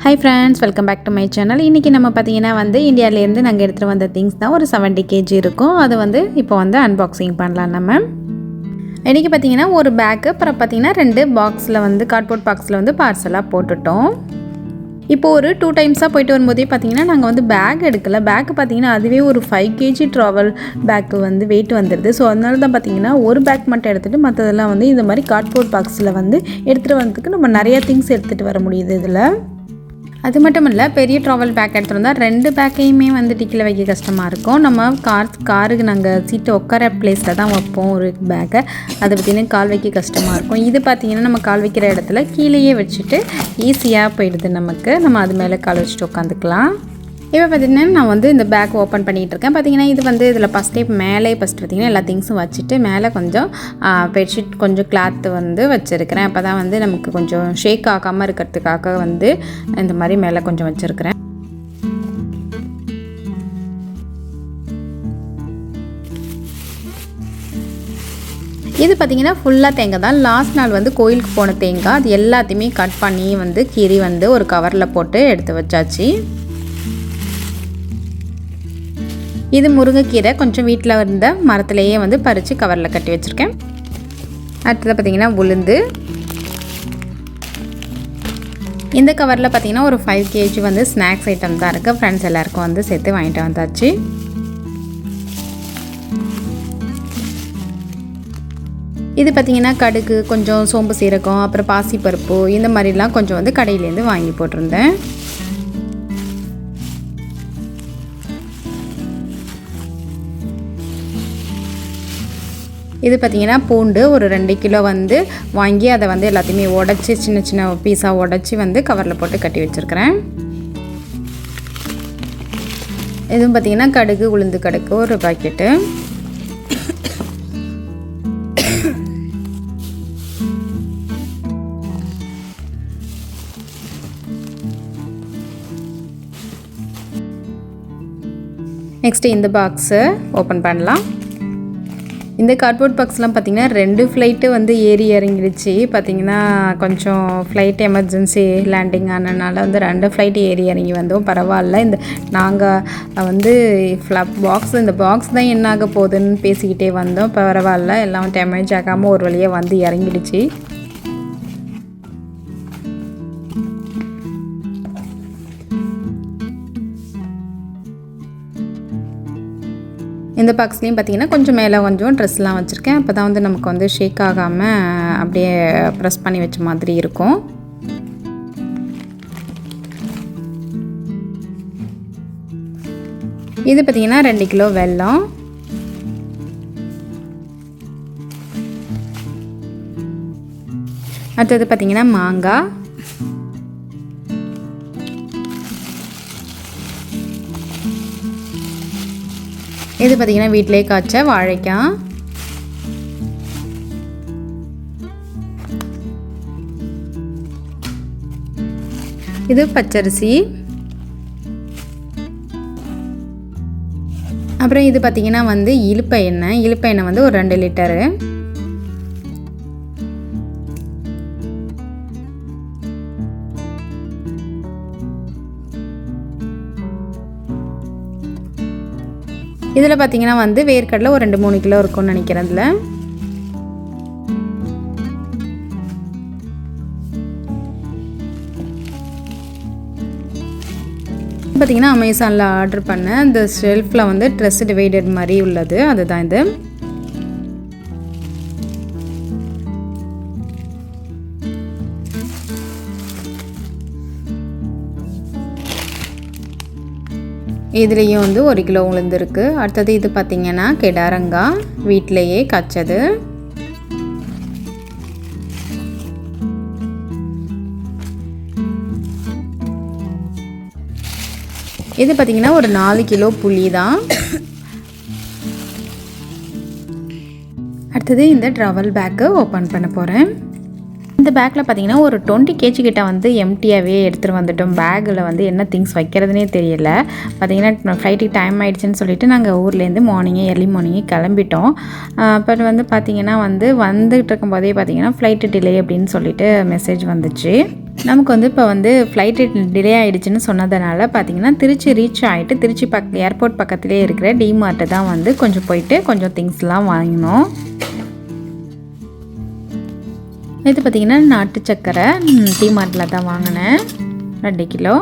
Hi friends, welcome back to my channel. இன்னைக்கு நம்ம பாத்தீங்கன்னா இந்தியால இருந்து நாங்க எடுத்து வந்த things தான் ஒரு 70 kg இருக்கும். அது இப்போ unboxing பண்ணலாம் நம்ம. இன்னைக்கு பாத்தீங்கன்னா ஒரு பேக் அப்புறம் பாத்தீங்கன்னா ரெண்டு பாக்ஸ்ல கார்ட்போர்ட் பாக்ஸ்ல பார்சலா போட்டுட்டோம். இப்போ ஒரு 2 டைம்ஸா போயிட்டு வரும்போதே பாத்தீங்கன்னா நாங்க பேக் எடுக்கல. பேக் பாத்தீங்கன்னா அதுவே ஒரு 5 kg travel பேக் weight வந்துருது. சோ அதனால தான் பாத்தீங்கன்னா ஒரு பேக் மட்டும் எடுத்துட்டு மத்ததெல்லாம் இந்த மாதிரி கார்ட்போர்ட் பாக்ஸ்ல எடுத்துட்டு வரதுக்கு நம்ம நிறைய things எடுத்துட்டு வர முடியுது இதுல. அது மட்டும் இல்ல பெரிய travel பேக் எடுத்துறதா ரெண்டு பேக்கையுமே டிக்கில வைக்க கஷ்டமா இருக்கும். நம்ம காருக்கு நாங்க சீட் உட்கார பிளேஸ்ல தான் வைப்போம் ஒரு பேக்கை. அத பத்தின கால் வைக்க கஷ்டமா இருக்கும். இது பாத்தீங்கன்னா நம்ம கால் வைக்கிற இடத்துல கீழேயே வச்சிட்டு ஈஸியா போயிடுது நமக்கு. நம்ம அது மேல கால் வச்சிட்டு உட்கார்ந்துக்கலாம். இப்போ பாத்தீங்கன்னா நான் இந்த பேக் ஓபன் பண்ணிட்டு இருக்கேன். பாத்தீங்கன்னா இது இதுல ஃபர்ஸ்ட் மேலே ஃபர்ஸ்ட் பாத்தீங்கன்னா எல்லா திங்ஸும் வச்சிட்டு மேலே கொஞ்சம் பெட்ஷீட் கொஞ்சம் கிளாத் வச்சிருக்கேன். அப்பதான் நமக்கு கொஞ்சம் ஷேக் ஆகாம இருக்கிறதுக்காக இந்த மாதிரி மேலே கொஞ்சம் வச்சிருக்கேன். இது பாத்தீங்கன்னா ஃபுல்லா தேங்காய் தான். லாஸ்ட் நாள் கோயிலுக்கு போன தேங்காய் அது எல்லாத்தையுமே கட் பண்ணி கீறி ஒரு கவர்ல போட்டு எடுத்து வச்சாச்சு. இது முருங்கைக்கீரை கொஞ்சம் வீட்ல இருந்த மரத்திலேயே பறிச்சு கவர்ல கட்டி வச்சிருக்கேன். அடுத்து பாத்தீங்கன்னா உளுந்து. இந்த கவர்ல பாத்தீங்கன்னா ஒரு 5 kg ஸ்நாக்ஸ் ஐட்டம் தான் இருக்கு. फ्रेंड्स எல்லாருக்கும் சேர்த்து வாங்கிட்டு வந்தாச்சு. இது பாத்தீங்கன்னா கடுகு கொஞ்சம் சோம்பு சீரகம் அப்புறம் பாசி பருப்பு இந்த மாதிரிலாம் கொஞ்சம் கடையில இருந்து வாங்கி போட்டுருந்தேன். இது பாத்தீங்கன்னா பூண்டு ஒரு 2 கிலோ வாங்கி அதை எல்லாத்தையுமே உடைச்சு சின்ன சின்ன பீஸா உடைச்சு கவர்ல போட்டு கட்டி வச்சிருக்கேன். இதுவும் பாத்தீங்கன்னா கடுகு உளுந்து கடுகு ஒரு பாக்கெட். நெக்ஸ்ட் இந்த பாக்ஸ் ஓபன் பண்ணலாம். இந்த கார்ட்போர்ட் பாக்ஸ்லாம் பாத்தீங்கன்னா ரெண்டு ஃளைட் ஏறி இறங்கிடுச்சு. பாத்தீங்கன்னா கொஞ்சம் ஃளைட் எமர்ஜென்சி லேண்டிங் ஆனனால ரெண்டு ஃளைட் ஏறி இறங்கி வந்தோம். பரவாயில்ல. இந்த நாங்க இந்த பாக்ஸ் தான் என்ன ஆக போகுதுன்னு பேசிக்கிட்டே வந்தோம். பரவாயில்ல எல்லாம் டேமேஜ் ஆகாம ஒரு வழியா இறங்கிடுச்சு. இந்த பாக்ஸ்லயும் பாத்தீங்கன்னா கொஞ்சம் மேல கொஞ்சம் Dressலாம் வச்சிருக்கேன். அப்பதான் நமக்கு ஷேக் ஆகாம அப்படியே பிரஸ் பண்ணி வச்ச மாதிரி இருக்கும். இது பாத்தீங்கன்னா 2 கிலோ வெல்லம். அடுத்து பாத்தீங்கன்னா மாங்காய். இது பாத்தீங்கன்னா வீட்லயே காய்ச்ச வாழைக்காய். இது பச்சரிசி. அப்புறம் இது பாத்தீங்கன்னா இலுப்பை எண்ணெய். இலுப்பை எண்ணெய் ஒரு 2 லிட்டர். இதுல பாத்தீங்கன்னா வேர்க்கடலை ஒரு 2-3 கிலோ இருக்கும்னு நினைக்கிறேன். இதுல பாத்தீங்கன்னா அமேசான்ல ஆர்டர் பண்ண அந்த ஷெல்ஃப்ல Dress டிவைடர் மாதிரி உள்ளது. அதுதான் இது. இதுலயும் 1 கிலோ உளுந்து இருக்கு. அடுத்து இது பாத்தீங்கன்னா கெடாரங்காய் வீட்லயே காய்ச்சது. இது பாத்தீங்கன்னா ஒரு 4 கிலோ புளி தான். அடுத்து இந்த travel பேக் ஓபன் பண்ண போறேன். இந்த பேக்ல பாத்தீங்கன்னா ஒரு 20 kg கிட்ட எம்டியாவே எடுத்துட்டு வந்துட்டோம். பேக்ல என்ன திங்ஸ் வைக்கிறதுனே தெரியல. பாத்தீங்கன்னா ஃளைட்டுக்கு டைம் ஆயிடுச்சுன்னு சொல்லிட்டு நாங்க ஊர்ல இருந்து early morning கிளம்பிட்டோம். பட் பாத்தீங்கன்னா வந்துட்டு இருக்கும்போதே பாத்தீங்கன்னா ஃளைட் டிலே அப்படினு சொல்லிட்டு மெசேஜ் வந்துச்சு. நமக்கு வந்து இப்போ வந்து ஃப்ளைட் டிலே ஆகிடுச்சின்னு சொன்னதுனால பார்த்திங்கன்னா திருச்சி ரீச் ஆகிட்டு திருச்சி ஏர்போர்ட் பக்கத்துலேயே இருக்கிற டிமார்ட்டு தான் வந்து கொஞ்சம் போயிட்டு கொஞ்சம் திங்ஸ்லாம் வாங்கினோம். இது பார்த்திங்கன்னா நாட்டு சக்கரை டிமார்ட்டில் தான் வாங்கினேன் 2 கிலோ.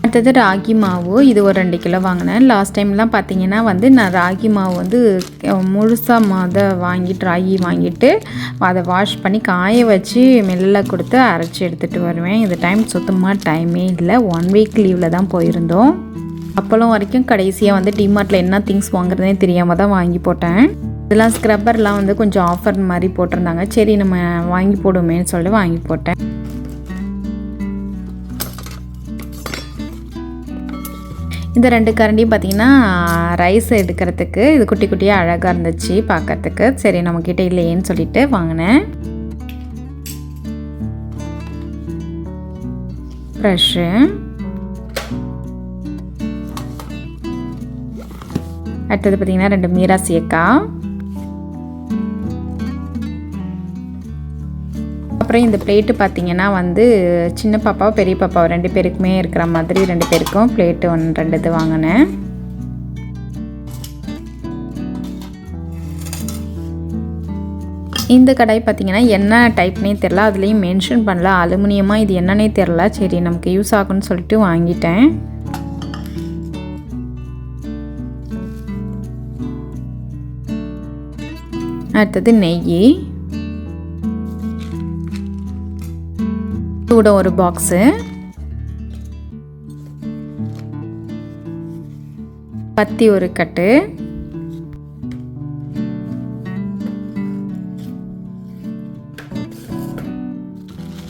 அடுத்தது ராகி மாவு, இது ஒரு 2 கிலோ வாங்கினேன். லாஸ்ட் டைம்லாம் பார்த்திங்கன்னா வந்து நான் ராகி மாவு வந்து முழுசாக ராகி வாங்கிட்டு அதை வாஷ் பண்ணி காய வச்சு மில்லில் கொடுத்து அரைச்சி எடுத்துகிட்டு வருவேன். இந்த டைம் சுத்தமாக டைமே இல்லை. 1 வீக் லீவில் தான் போயிருந்தோம். அப்போலாம் வரைக்கும் கடைசியாக வந்து டிமார்ட்டில் என்ன திங்ஸ் வாங்குறதுனே தெரியாமல் தான் வாங்கி போட்டேன். இதெல்லாம் ஸ்க்ரப்பர்லாம் வந்து கொஞ்சம் ஆஃபர் மாதிரி போட்டிருந்தாங்க. சரி நம்ம வாங்கி போடுவோமேன்னு சொல்லி வாங்கி போட்டேன். இந்த 2 கரண்டியும் பார்த்திங்கன்னா ரைஸ் எடுக்கிறதுக்கு இது குட்டி குட்டியாக அழகாக இருந்துச்சு பார்க்கறதுக்கு. சரி நம்மக்கிட்ட இல்லையேன்னு சொல்லிட்டு வாங்கினேன். ப்ரஷ்ஷு, அடுத்தது பார்த்திங்கன்னா 2 மீரா சேக்காய், அப்புறம் இந்த பிளேட்டு பார்த்திங்கன்னா வந்து சின்ன பாப்பா பெரிய பாப்பா 2 பேருக்குமே இருக்கிற மாதிரி 2 பேருக்கும் பிளேட்டு 2 இது வாங்கினேன். இந்த கடாய் பார்த்திங்கன்னா என்ன டைப்னே தெரில, அதுலேயும் மென்ஷன் பண்ணல, அலுமினியமாக இது என்னன்னே தெரில. சரி நமக்கு யூஸ் ஆகும்னு சொல்லிட்டு வாங்கிட்டேன். அடுத்தது நெய், கூட ஒரு பாக்ஸு, பத்தி ஒரு கட்டு,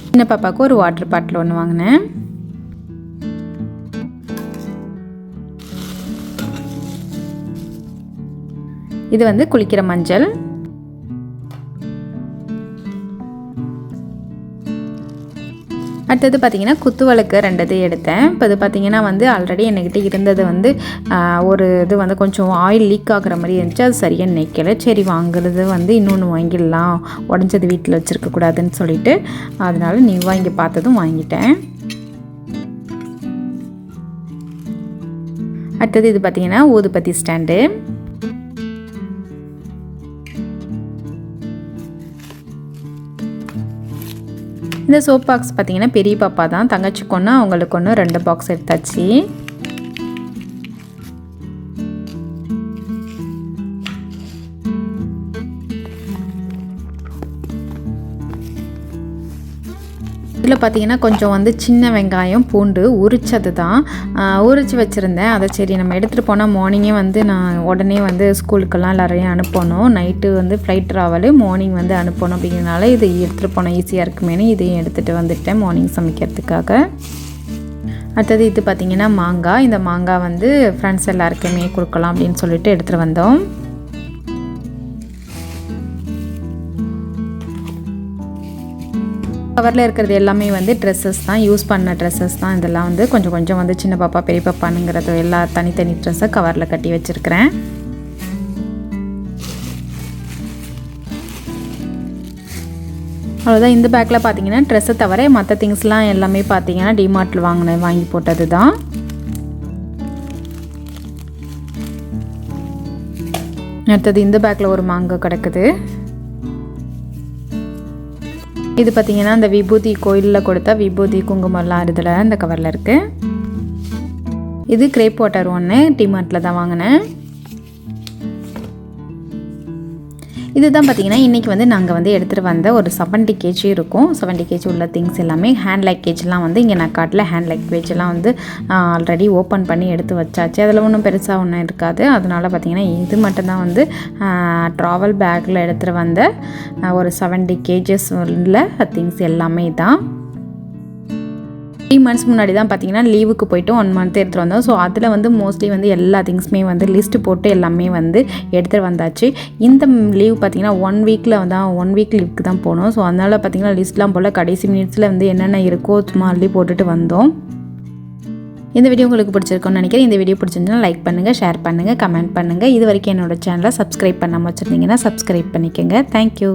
சின்ன பாப்பாவுக்கு ஒரு வாட்டர் பாட்டில் ஒன்று வாங்கினேன். இது வந்து குளிக்கிற மஞ்சள். அடுத்தது பார்த்திங்கன்னா குத்து விளக்கு 2 எடுத்தேன். இப்போ இது பார்த்திங்கன்னா வந்து ஆல்ரெடி என்கிட்ட இருந்தது வந்து ஒரு இது வந்து கொஞ்சம் ஆயில் லீக் ஆகிற மாதிரி இருந்துச்சு. அது சரியாக நிற்கலை. சரி வாங்குறது வந்து இன்னொன்று வாங்கிடலாம், உடஞ்சது வீட்டில் வச்சுருக்கக்கூடாதுன்னு சொல்லிட்டு அதனால் நியூவாக இங்கே பார்த்ததும் வாங்கிட்டேன். அடுத்தது இது பார்த்திங்கன்னா ஊதுபத்தி ஸ்டாண்டு. இந்த சோப் பாக்ஸ் பார்த்திங்கன்னா பெரிய பாப்பா தான், தங்கச்சிக்கு ஒன்று அவங்களுக்கு ஒன்று 2 பாக்ஸ் எடுத்தாச்சு. இதில் பார்த்திங்கன்னா கொஞ்சம் வந்து சின்ன வெங்காயம் பூண்டு உரிச்சது தான் உரித்து வச்சுருந்தேன். அதை சரி நம்ம எடுத்துகிட்டு போனால் மார்னிங்கே வந்து நான் உடனே வந்து ஸ்கூலுக்கெல்லாம் எல்லாரையும் அனுப்பணும். நைட்டு வந்து ஃப்ளைட் ட்ராவலு, மார்னிங் வந்து அனுப்பணும் அப்படிங்கிறனால இது எடுத்துகிட்டு போனால் ஈஸியாக இருக்குமேனு இதையும் எடுத்துகிட்டு வந்துட்டேன் மார்னிங் சமைக்கிறதுக்காக. அடுத்தது இது பார்த்திங்கன்னா மாங்காய். இந்த மாங்காய் வந்து ஃப்ரெண்ட்ஸ் எல்லாருக்குமே கொடுக்கலாம் அப்படின்னு சொல்லிட்டு எடுத்துகிட்டு வந்தோம். கவரில் இருக்கிறது எல்லாமே வந்து ட்ரெஸ்ஸஸ் தான், யூஸ் பண்ண ட்ரெஸ்ஸஸ் தான். இதெல்லாம் வந்து கொஞ்சம் கொஞ்சம் வந்து சின்ன பாப்பா பெரிய பாப்பானுங்கிறது எல்லா தனித்தனி ட்ரெஸ்ஸை கவரில் கட்டி வச்சுருக்கிறேன். அவ்வளோதான். இந்த பேக்கில் பார்த்தீங்கன்னா ட்ரெஸ்ஸை தவிர மற்ற திங்ஸ்லாம் எல்லாமே பார்த்தீங்கன்னா டிமார்ட்டில் வாங்கி போட்டது தான். அடுத்தது இந்த பேக்கில் ஒரு மாங்காய் கிடக்குது. இது பார்த்திங்கன்னா அந்த விபூதி கோயிலில் கொடுத்தா விபூதி குங்குமம்லாம் இதில் இந்த கவரில் இருக்குது. இது கிரேப் வாட்டர் ஒன்று டிமார்ட்டில் தான் வாங்கினேன். இதுதான் பார்த்திங்கன்னா இன்றைக்கி வந்து நாங்கள் வந்து எடுத்துகிட்டு வந்த ஒரு 70 kg இருக்கும். 70 kg உள்ள திங்ஸ் எல்லாமே ஹேண்ட் லக்கேஜ்லாம் வந்து இங்கே நான் காட்டில் ஹேண்ட் லக்கேஜெலாம் வந்து ஆல்ரெடி ஓப்பன் பண்ணி எடுத்து வச்சாச்சு. அதில் ஒன்றும் பெருசாக ஒன்றும் இருக்காது. அதனால் பார்த்திங்கன்னா இது மட்டும்தான் வந்து ட்ராவல் பேக்கில் எடுத்துகிட்டு வந்த ஒரு 70 kg உள்ள திங்ஸ் எல்லாமே தான். 3 months முன்னாடி தான் பார்த்தீங்கன்னா லீவுக்கு போய்ட்டு 1 month எடுத்துகிட்டு வந்தோம். ஸோ அதில் வந்து மோஸ்ட்லி வந்து எல்லா திங்ஸுமே வந்து லிஸ்ட்டு போட்டு எல்லாமே வந்து எடுத்துகிட்டு வந்தாச்சு. இந்த லீவ் பார்த்திங்கன்னா 1 வீக்கில் வந்து 1 வீக் லீவுக்கு தான் போனோம். ஸோ அதனால் பார்த்திங்கன்னா லிஸ்ட்லாம் போல் கடைசி மினிட்ஸில் வந்து என்னென்ன இருக்கோ சும்மா அள்ளி போட்டுட்டு வந்தோம். இந்த வீடியோ உங்களுக்கு பிடிச்சிருக்கும்னு நினைக்கிறேன். இந்த வீடியோ பிடிச்சிருந்தா லைக் பண்ணுங்கள், ஷேர் பண்ணுங்கள், கமெண்ட் பண்ணுங்கள். இது வரைக்கும் என்னோட சேனலை சப்ஸ்கிரைப் பண்ணாமல் வச்சுருந்தீங்கன்னா சப்ஸ்கிரைப் பண்ணிக்கோங்க. தேங்க்யூ.